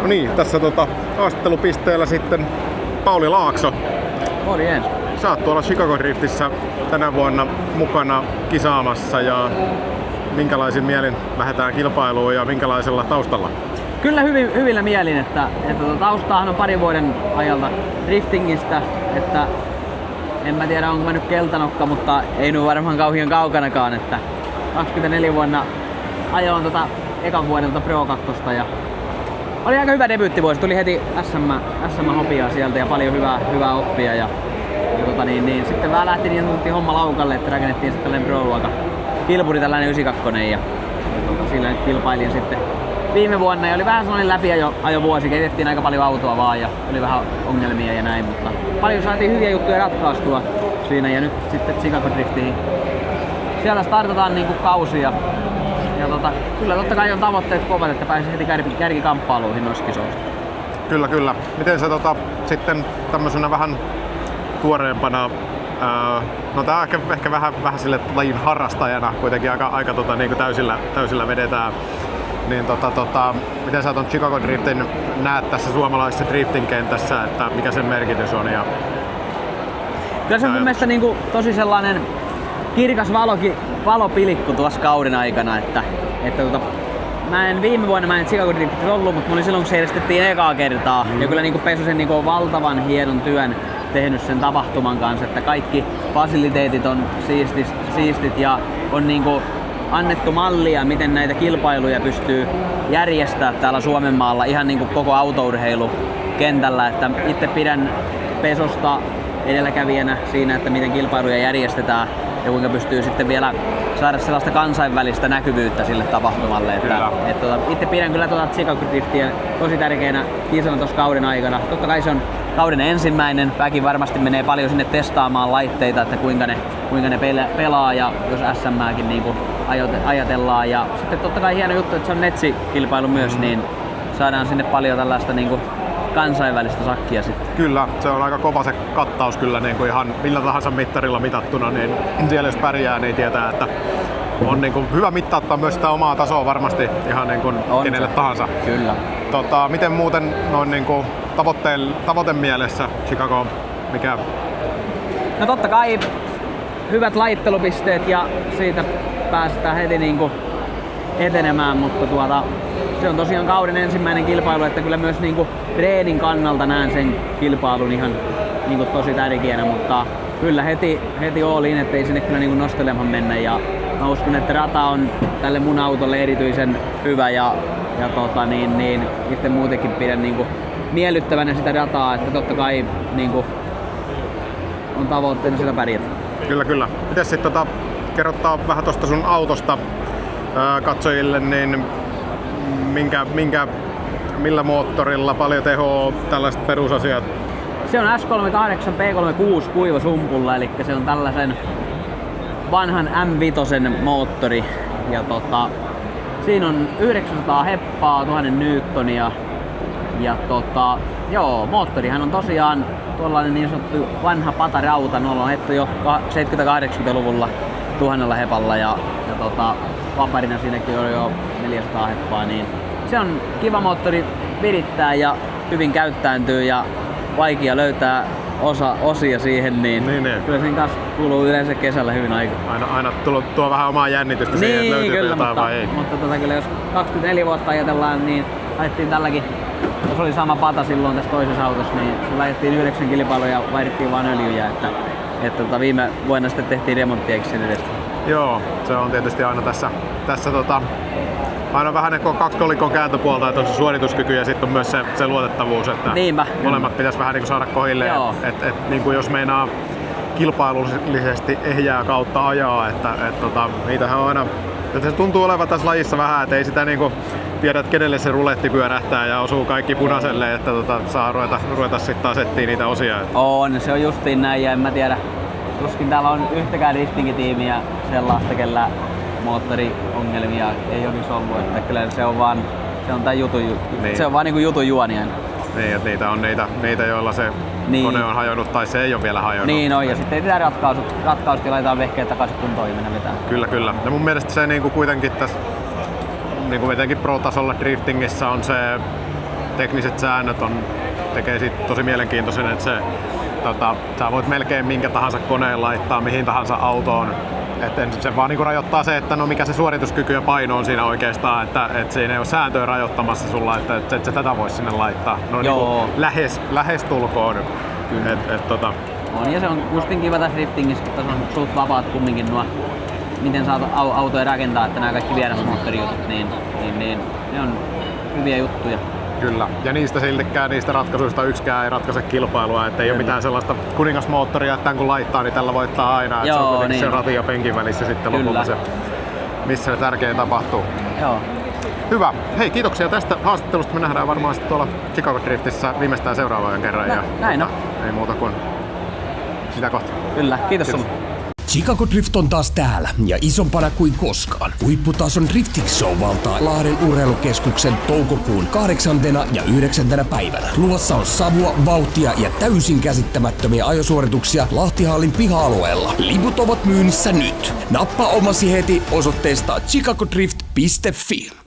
No niin, tässä haastattelupisteellä sitten Pauli Laakso. Morjens. Sä oot tuolla Chicago Driftissä tänä vuonna mukana kisaamassa ja minkälaisin mielin lähdetään kilpailuun ja minkälaisella taustalla? Kyllä hyvillä mielin, että taustaahan on parin vuoden ajalta driftingistä, että en mä tiedä onko mä nyt keltanokka, mutta ei nyt varmaan kauhean kaukanakaan, että 24 vuonna ajoin ekan vuoden Pro 2 ja oli aika hyvä debyyttivuosi, tuli heti SM-hopia sieltä ja paljon hyvää oppia ja sitten vähän lähti niin sanottiin homma laukalle, että rakennettiin sitten tällainen Pro-luokan kilpuri, tällainen 92 ja sillä nyt kilpailin sitten viime vuonna ja oli vähän sellainen läpiajovuosi, kehitettiin aika paljon autoa vaan ja oli vähän ongelmia ja näin, mutta paljon saatiin hyviä juttuja ratkaistua siinä ja nyt sitten Chicago Driftiin. Sieltä startataan niinku kausia ja kyllä totta kai on tavoitteet kovat, että pääsee heti kärkikamppailuihin noissa kisoissa. Kyllä. Miten sä sitten tämmöisenä vähän tuoreempana, no tää ehkä vähän sille lajin harrastajana kuitenkin aika niinku täysillä vedetään. Niin miten sä ton Chicago Driftin näet tässä suomalaisessa drifting-kentässä, että mikä sen merkitys on? Ja kyllä se on mun mielestä niinku tosi sellainen kirkas valopilikku tuossa kauden aikana, että viime vuonna mä en Chicago Driftissä ollut, mutta mä olin silloin kun se järjestettiin ekaa kertaa. Ja kyllä niinku Pesosen niinku valtavan hienon työn tehnyt sen tapahtuman kanssa, että kaikki fasiliteetit on siistit ja on niinku annettu mallia, miten näitä kilpailuja pystyy järjestämään täällä Suomenmaalla ihan niinku koko autourheilukentällä, että itse pidän Pesosta edelläkävijänä siinä, että miten kilpailuja järjestetään ja kuinka pystyy sitten vielä saada sellaista kansainvälistä näkyvyyttä sille tapahtumalle. Itse pidän kyllä Chicago Driftiä tosi tärkeänä kisana tuossa kauden aikana. Totta kai se on kauden ensimmäinen, väki varmasti menee paljon sinne testaamaan laitteita, että kuinka ne pelaa ja jos SM:ääkin niinku ajatellaan. Ja sitten totta kai hieno juttu, että se on netsikilpailu myös, niin saadaan sinne paljon tällaista niinku kansainvälistä sakkia sitten. Kyllä, se on aika kova se kattaus kyllä niin kuin ihan millä tahansa mittarilla mitattuna, niin siellä jos pärjää, niin tietää, että on niin kuin hyvä mittauttaa myös sitä omaa tasoa varmasti ihan niin kuin kenelle tahansa. Kyllä. Miten muuten noin niin kuin tavoitemielessä Chicago, mikä? No totta kai hyvät laittelupisteet ja siitä päästään heti niin kuin etenemään, mutta se on tosiaan kauden ensimmäinen kilpailu, että kyllä myös niinku treenin kannalta näen sen kilpailun ihan niinku tosi tärkeänä, mutta kyllä heti all in, ettei sinne kyllä niinku nostelemaan mennä ja mä uskon, että rata on tälle mun autolle erityisen hyvä ja itse muutenkin pidän niinku miellyttävänä sitä dataa, että totta kai niinku on tavoitteena sitä pärjätä. Kyllä. Mites sit kerrottaa vähän tosta sun autosta katsojille, niin millä moottorilla, paljon tehoa, tällaiset perusasiat? Se on S38 P36 kuivasumpulla, eli se on tällaisen vanhan M5 moottori. Ja siinä on 900 heppaa, 1000 newtonia. Ja moottorihan on tosiaan tuollainen niin sanottu vanha patarauta, ne on ajettu jo 70-80-luvulla 1000 hepalla ja vaparina siinäkin on jo 400 heppaa, niin se on kiva moottori virittää ja hyvin käyttäytyy ja vaikea löytää osia siihen, niin kyllä sen kanssa kuluu yleensä kesällä hyvin aikaa. Aina tuo vähän omaa jännitystä siihen, että löytyy kyllä, jotain vai ei. Mutta kyllä jos 24 vuotta ajatellaan, niin ajettiin tälläkin, jos oli sama pata silloin tässä toisessa autossa, niin se ajettiin 9 kilpailua ja vaihdettiin vaan öljyjä, että viime vuonna sitten tehtiin remonttia sen edestä. Joo, se on tietysti aina tässä aina vähän kaksi kolikon kääntöpuolta, että on se suorituskyky ja sitten on myös se luotettavuus, että molemmat pitäisi vähän niin saada kohilleen, että niin kuin jos meinaa kilpailullisesti ehjää kautta ajaa, että niitähän on aina, että se tuntuu olevan tässä lajissa vähän, että ei sitä niinku tiedä, että kenelle se ruletti pyörähtää ja osuu kaikki punaiselle, että saa ruveta sitten asettiin niitä osia. Se on justiin näin ja en mä tiedä, tuskin täällä on yhtäkään drifting-tiimiä sellaista, kellä moottoriongelmia ei olisi ollut, että kyllä se on vaan niinku jutun juoni aina. Niin, että niitä on niitä joilla se kone on hajonnut tai se ei ole vielä hajonnut. Niin on, ja sitten tehdään ratkaisut ja laitetaan vehkeet takaisin kuntoon ja mennä vetään. Kyllä. Ja mun mielestä se niinku kuitenkin tässä niinku etenkin pro-tasolla driftingissä on se tekniset säännöt tekee siitä tosi mielenkiintoisen, että sä voit melkein minkä tahansa koneen laittaa mihin tahansa autoon. Se vaan niinku rajoittaa se, että no mikä se suorituskyky ja paino on siinä oikeastaan, että siinä ei ole sääntöä rajoittamassa sulla, että et sä tätä vois sinne laittaa. No niinku lähes tulkoon. On, ja se on justin kiva tässä driftingissä, kun tässä on suht vapaat kumminkin nuo, miten saat autoja rakentaa, että nämä kaikki vierasmoottorijutut, niin ne on hyviä juttuja. Kyllä, ja niistä ratkaisuista yksikään ei ratkaise kilpailua, että ei ole mitään sellaista kuningasmoottoria, että tämän kun laittaa, niin tällä voittaa aina. Joo, se on kuitenkin se ratin ja penkin välissä sitten lopulta se, missä se tärkein tapahtuu. Joo. Hyvä. Hei, kiitoksia tästä haastattelusta. Me nähdään varmaan sitten tuolla Chicago Driftissä viimeistään seuraavan kerran. Näin on. Ei muuta kuin sitä kohta. Kyllä, kiitos sulle. Chicago Drift on taas täällä ja isompana kuin koskaan. Huipputason drifting show valtaa Lahden urheilukeskuksen toukokuun 8. ja 9. päivänä. Luvassa on savua, vauhtia ja täysin käsittämättömiä ajosuorituksia Lahtihallin piha-alueella. Liput ovat myynnissä nyt. Nappaa omasi heti osoitteesta chicagodrift.fi.